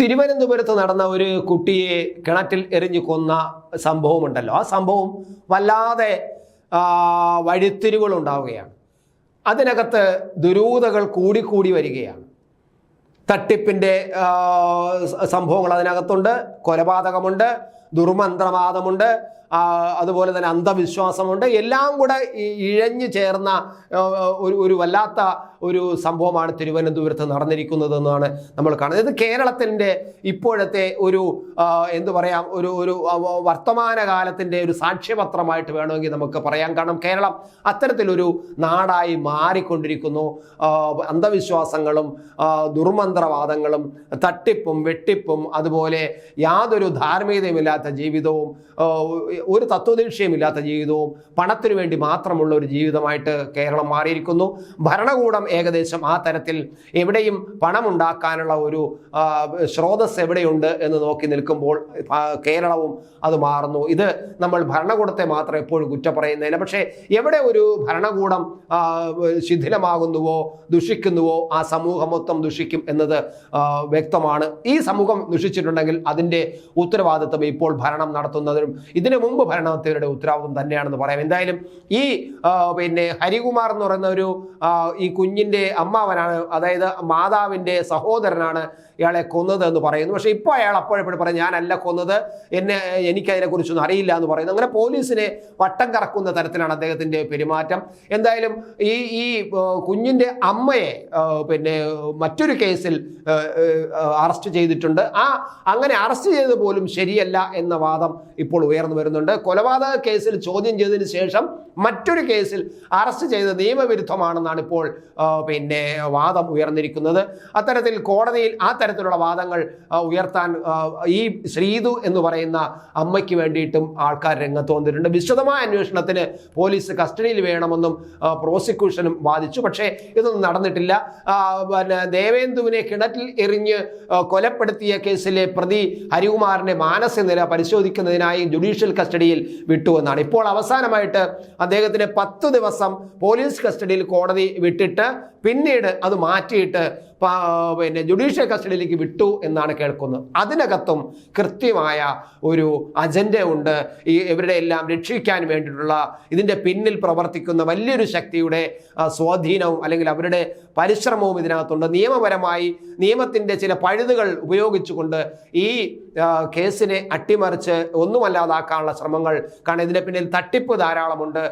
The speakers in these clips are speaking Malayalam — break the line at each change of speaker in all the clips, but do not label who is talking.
തിരുവനന്തപുരത്ത് നടന്ന ഒരു കുട്ടിയെ കിണറ്റിൽ എറിഞ്ഞു കൊന്ന സംഭവമുണ്ടല്ലോ, ആ സംഭവം വല്ലാതെ വഴിത്തിരിവുകൾ ഉണ്ടാവുകയാണ്. അതിനകത്ത് ദുരൂഹതകൾ കൂടിക്കൂടി വരികയാണ്. തട്ടിപ്പിൻ്റെ സംഭവങ്ങൾ അതിനകത്തുണ്ട്, കൊലപാതകമുണ്ട്, ദുർമന്ത്രവാദമുണ്ട്, അതുപോലെ തന്നെ അന്ധവിശ്വാസമുണ്ട്. എല്ലാം കൂടെ ഇഴഞ്ഞു ചേർന്ന ഒരു വല്ലാത്ത ഒരു സംഭവമാണ് തിരുവനന്തപുരത്ത് നടന്നിരിക്കുന്നതെന്നാണ് നമ്മൾ കാണുന്നത്. ഇത് കേരളത്തിൻ്റെ ഇപ്പോഴത്തെ ഒരു എന്തു പറയാം, ഒരു വർത്തമാനകാലത്തിൻ്റെ ഒരു സാക്ഷ്യപത്രമായിട്ട് വേണമെങ്കിൽ നമുക്ക് പറയാം. കാരണം കേരളം അത്തരത്തിലൊരു നാടായി മാറിക്കൊണ്ടിരിക്കുന്നു. അന്ധവിശ്വാസങ്ങളും ദുർമന്ത്രവാദങ്ങളും തട്ടിപ്പും വെട്ടിപ്പും അതുപോലെ യാതൊരു ധാർമ്മികതയുമില്ലാത്ത ജീവിതവും ഒരു തത്വദീക്ഷയുമില്ലാത്ത ജീവിതവും പണത്തിനു വേണ്ടി മാത്രമുള്ള ഒരു ജീവിതമായിട്ട് കേരളം മാറിയിരിക്കുന്നു. ഭരണകൂടം ഏകദേശം ആ തരത്തിൽ എവിടെയും പണമുണ്ടാക്കാനുള്ള ഒരു സ്രോതസ് എവിടെയുണ്ട് എന്ന് നോക്കി നിൽക്കുമ്പോൾ കേരളവും അത് മാറുന്നു. ഇത് നമ്മൾ ഭരണകൂടത്തെ മാത്രം എപ്പോഴും കുറ്റം പറയുന്നതിന്, പക്ഷേ എവിടെ ഒരു ഭരണകൂടം ശിഥിലമാകുന്നുവോ ദുഷിക്കുന്നുവോ ആ സമൂഹം മൊത്തം ദുഷിക്കും എന്നത് വ്യക്തമാണ്. ഈ സമൂഹം ദുഷിച്ചിട്ടുണ്ടെങ്കിൽ അതിൻ്റെ ഉത്തരവാദിത്വം ഇപ്പോൾ ഭരണം നടത്തുന്നതിനും ഇതിനു മുമ്പ് ഭരണത്തിൻ്റെ ഉത്തരവാദിത്വം തന്നെയാണെന്ന് പറയാം. എന്തായാലും ഈ ഹരികുമാർ എന്ന് പറയുന്ന ഈ കുഞ്ഞിൻ്റെ അമ്മാവനാണ്, അതായത് മാതാവിൻ്റെ സഹോദരനാണ് ഇയാളെ കൊന്നത് എന്ന് പറയുന്നു. പക്ഷേ ഇപ്പോൾ അയാൾ അപ്പോഴെപ്പോഴും പറയും ഞാനല്ല കൊന്നത്, എനിക്കതിനെക്കുറിച്ചൊന്നും അറിയില്ല എന്ന് പറയുന്നു. അങ്ങനെ പോലീസിനെ വട്ടം കറക്കുന്ന തരത്തിലാണ് അദ്ദേഹത്തിൻ്റെ പെരുമാറ്റം. എന്തായാലും ഈ കുഞ്ഞിൻ്റെ അമ്മയെ മറ്റൊരു കേസിൽ അറസ്റ്റ് ചെയ്തിട്ടുണ്ട്. അങ്ങനെ അറസ്റ്റ് ചെയ്തത് പോലും ശരിയല്ല എന്ന വാദം ഇപ്പോൾ ഉയർന്നു വരുന്നുണ്ട്. കൊലപാതക കേസിൽ ചോദ്യം ചെയ്തതിന് ശേഷം മറ്റൊരു കേസിൽ അറസ്റ്റ് ചെയ്തത് നിയമവിരുദ്ധമാണെന്നാണ് ഇപ്പോൾ വാദം ഉയർന്നിരിക്കുന്നത്. അത്തരത്തിൽ കോടതിയിൽ ആ തരത്തിലുള്ള വാദങ്ങൾ ഉയർത്താൻ ഈ ശ്രീതു എന്ന് പറയുന്ന അമ്മയ്ക്ക് വേണ്ടിയിട്ടും ആൾക്കാർ രംഗത്ത് വന്നിട്ടുണ്ട്. വിശദമായ അന്വേഷണത്തിന് പോലീസ് കസ്റ്റഡിയിൽ വേണമെന്നും പ്രോസിക്യൂഷനും വാദിച്ചു. പക്ഷേ ഇതൊന്നും നടന്നിട്ടില്ല. ദേവേന്ദുവിനെ കിണറ്റിൽ എറിഞ്ഞ് കൊലപ്പെടുത്തിയ കേസിലെ പ്രതി ഹരികുമാറിന്റെ മാനസിക നില പരിശോധിക്കുന്നതിനായി ജുഡീഷ്യൽ കസ്റ്റഡിയിൽ വിട്ടുവെന്നാണ്. ഇപ്പോൾ അവസാനമായിട്ട് അദ്ദേഹത്തിന് 10 ദിവസം പോലീസ് കസ്റ്റഡിയിൽ കോടതി വിട്ടിട്ട് പിന്നീട് അത് മാറ്റിയിട്ട് ജുഡീഷ്യൽ കസ്റ്റഡിയിലേക്ക് വിട്ടു എന്നാണ് കേൾക്കുന്നത്. അതിനകത്തും കൃത്യമായ ഒരു അജണ്ട ഉണ്ട്. ഇവരുടെ എല്ലാം രക്ഷിക്കാൻ വേണ്ടിയിട്ടുള്ള ഇതിൻ്റെ പിന്നിൽ പ്രവർത്തിക്കുന്ന വലിയൊരു ശക്തിയുടെ സ്വാധീനവും അല്ലെങ്കിൽ അവരുടെ പരിശ്രമവും ഇതിനകത്തുണ്ട്. നിയമപരമായി നിയമത്തിൻ്റെ ചില പഴുതുകൾ ഉപയോഗിച്ചുകൊണ്ട് ഈ കേസിനെ അട്ടിമറിച്ച് ഒന്നുമല്ലാതാക്കാനുള്ള ശ്രമങ്ങൾ, കാരണം ഇതിൻ്റെ പിന്നിൽ തട്ടിപ്പ് ധാരാളമുണ്ട്.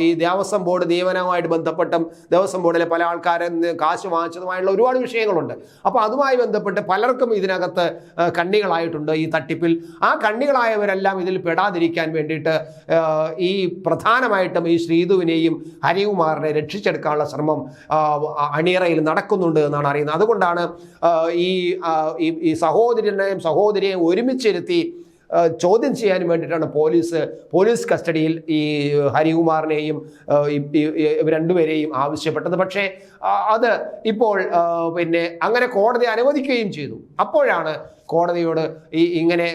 ഈ ദേവസ്വം ബോർഡ് നിയമനവുമായിട്ട് ബന്ധപ്പെട്ടും ദേവസ്വം ബോർഡിലെ പല ആൾക്കാരും കാശ് വാങ്ങിച്ചതുമായുള്ള ഒരുപാട് വിഷയങ്ങളുണ്ട്. അപ്പോൾ അതുമായി ബന്ധപ്പെട്ട് പലർക്കും ഇതിനകത്ത് കണ്ണികളായിട്ടുണ്ട് ഈ തട്ടിപ്പിൽ. ആ കണ്ണികളായവരെല്ലാം ഇതിൽ പെടാതിരിക്കാൻ വേണ്ടിയിട്ട് ഈ പ്രധാനമായിട്ടും ഈ ശ്രീതുവിനെയും ഹരികുമാറിനെ രക്ഷിച്ചെടുക്കാനുള്ള ശ്രമം അണിയറയിൽ നടക്കുന്നുണ്ട് എന്നാണ് അറിയുന്നത്. അതുകൊണ്ടാണ് ഈ സഹോദരിയെയും ഒരുമിച്ചിരുത്തി ചോദ്യം ചെയ്യാൻ വേണ്ടിയിട്ടാണ് പോലീസ് കസ്റ്റഡിയിൽ ഈ ഹരികുമാറിനെയും രണ്ടുപേരെയും ആവശ്യപ്പെട്ടത്. പക്ഷേ അത് ഇപ്പോൾ അങ്ങനെ കോടതി അനുവദിക്കുകയും ചെയ്തു. അപ്പോഴാണ് കോടതിയോട് ഇങ്ങനെ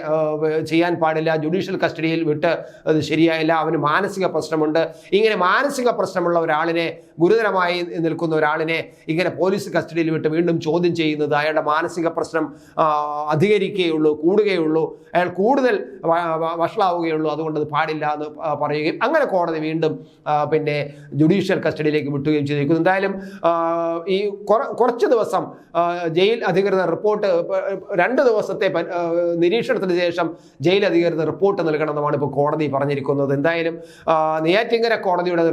ചെയ്യാൻ പാടില്ല, ജുഡീഷ്യൽ കസ്റ്റഡിയിൽ വിട്ട് അത് ശരിയായില്ല, അവന് മാനസിക പ്രശ്നമുണ്ട്, ഇങ്ങനെ മാനസിക പ്രശ്നമുള്ള ഒരാളിനെ, ഗുരുതരമായി നിൽക്കുന്ന ഒരാളിനെ ഇങ്ങനെ പോലീസ് കസ്റ്റഡിയിൽ വിട്ട് വീണ്ടും ചോദ്യം ചെയ്യുന്നത് അയാളുടെ മാനസിക പ്രശ്നം അധികരിക്കുകയുള്ളൂ, കൂടുകയുള്ളൂ, അയാൾ കൂടുതൽ വഷളാവുകയുള്ളൂ, അതുകൊണ്ട് അത് പാടില്ല എന്ന് പറയുകയും അങ്ങനെ കോടതി വീണ്ടും ജുഡീഷ്യൽ കസ്റ്റഡിയിലേക്ക് വിട്ടുകയും ചെയ്തിരിക്കുന്നു. എന്തായാലും ഈ കുറച്ച് ദിവസം ജയിൽ അധികൃതർ റിപ്പോർട്ട് 2 ദിവസത്തെ നിരീക്ഷണത്തിന് ശേഷം ജയിൽ അധികൃതർ റിപ്പോർട്ട് നൽകണമെന്നാണ് ഇപ്പോൾ കോടതി പറഞ്ഞിരിക്കുന്നത്. എന്തായാലും നെയ്യാറ്റിൻകര കോടതിയുടെ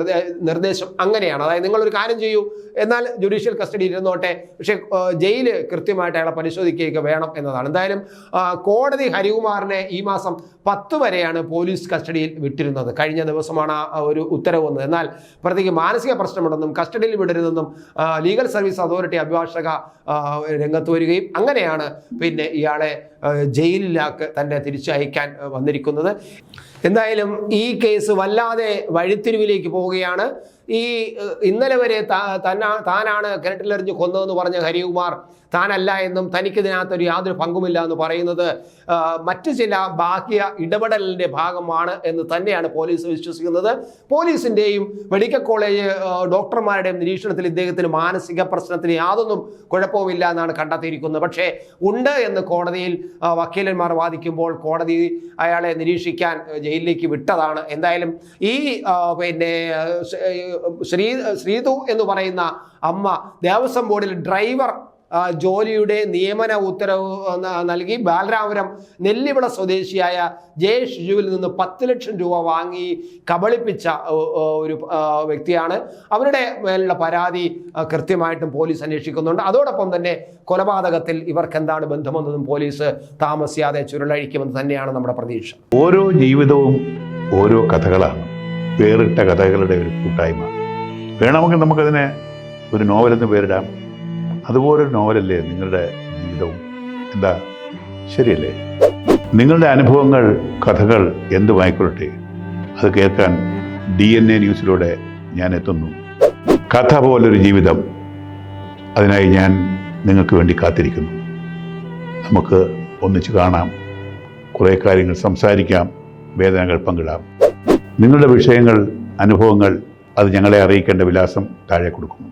നിർദ്ദേശം അങ്ങനെയാണ്. അതായത് നിങ്ങളൊരു കാര്യം ചെയ്യൂ, എന്നാൽ ജുഡീഷ്യൽ കസ്റ്റഡിയിൽ ഇരുന്നോട്ടെ, പക്ഷേ ജയില് കൃത്യമായിട്ട് അയാളെ പരിശോധിക്കുകയൊക്കെ വേണം എന്നതാണ്. എന്തായാലും കോടതി ഹരികുമാറിനെ ഈ മാസം 10 വരെയാണ് പോലീസ് കസ്റ്റഡിയിൽ വിട്ടിരുന്നത്. കഴിഞ്ഞ ദിവസമാണ് ഒരു ഉത്തരവ് വന്നത്. എന്നാൽ പ്രതിക്ക് മാനസിക പ്രശ്നമുണ്ടെന്നും കസ്റ്റഡിയിൽ വിടരുതെന്നും ലീഗൽ സർവീസ് അതോറിറ്റി അഭിഭാഷക രംഗത്ത് വരികയും അങ്ങനെയാണ് ഇയാളെ ജയിലിലേക്ക് തന്നെ തിരിച്ചയക്കാൻ വന്നിരിക്കുന്നത്. എന്തായാലും ഈ കേസ് വല്ലാതെ വഴിത്തിരിവിലേക്ക് പോവുകയാണ്. ഇന്നലെ വരെ താനാണ് കിണറ്റിലെറിഞ്ഞ് കൊന്നതെന്ന് പറഞ്ഞ ഹരികുമാർ താനല്ല എന്നും തനിക്കിതിനകത്തൊരു യാതൊരു പങ്കുമില്ല എന്ന് പറയുന്നത് മറ്റു ചില ബാഹ്യ ഇടപെടലിൻ്റെ ഭാഗമാണ് എന്ന് തന്നെയാണ് പോലീസ് വിശ്വസിക്കുന്നത്. പോലീസിൻ്റെയും മെഡിക്കൽ കോളേജ് ഡോക്ടർമാരുടെയും നിരീക്ഷണത്തിൽ ഇദ്ദേഹത്തിന് മാനസിക പ്രശ്നത്തിന് യാതൊന്നും കുഴപ്പമില്ല എന്നാണ് കണ്ടെത്തിയിരിക്കുന്നത്. പക്ഷേ ഉണ്ട് എന്ന് കോടതിയിൽ വക്കീലന്മാർ വാദിക്കുമ്പോൾ കോടതി അയാളെ നിരീക്ഷിക്കാൻ ജയിലിലേക്ക് വിട്ടതാണ്. എന്തായാലും ഈ പിന്നെ ശ്രീതു എന്ന് പറയുന്ന അമ്മ ദേവസ്വം ബോർഡിൽ ഡ്രൈവർ ജോലിയുടെ നിയമന ഉത്തരവ് നൽകി ബാലരാമപുരം നെല്ലിവിള സ്വദേശിയായ ജെ ഷിജുവിൽ നിന്ന് 10 ലക്ഷം രൂപ വാങ്ങി കബളിപ്പിച്ച ഒരു വ്യക്തിയാണ്. അവരുടെ മേലുള്ള പരാതി കൃത്യമായിട്ടും പോലീസ് അന്വേഷിക്കുന്നുണ്ട്. അതോടൊപ്പം തന്നെ കൊലപാതകത്തിൽ ഇവർക്ക് എന്താണ് ബന്ധമെന്നതും പോലീസ് താമസിയാതെ ചുരുളഴിക്കുമെന്ന് തന്നെയാണ് നമ്മുടെ പ്രതീക്ഷ.
ഓരോ ജീവിതവും ഓരോ കഥകളാണ്, വേറിട്ട കഥകളുടെ ഒരു കൂട്ടായ്മ. വേണമെങ്കിൽ നമുക്കതിനെ ഒരു നോവലെന്ന് പേരിടാം. അതുപോലൊരു നോവലല്ലേ നിങ്ങളുടെ ജീവിതവും? എന്താ, ശരിയല്ലേ? നിങ്ങളുടെ അനുഭവങ്ങൾ, കഥകൾ എന്തുമായിക്കൊള്ളട്ടെ, അത് കേൾക്കാൻ DNA ന്യൂസിലൂടെ ഞാൻ എത്തുന്നു. കഥ പോലൊരു ജീവിതം, അതിനായി ഞാൻ നിങ്ങൾക്ക് വേണ്ടി കാത്തിരിക്കുന്നു. നമുക്ക് ഒന്നിച്ച് കാണാം, കുറേ കാര്യങ്ങൾ സംസാരിക്കാം, വേദനകൾ പങ്കിടാം. നിങ്ങളുടെ വിഷയങ്ങൾ, അനുഭവങ്ങൾ അത് ഞങ്ങളെ അറിയിക്കേണ്ട വിലാസം താഴെ കൊടുക്കുന്നു.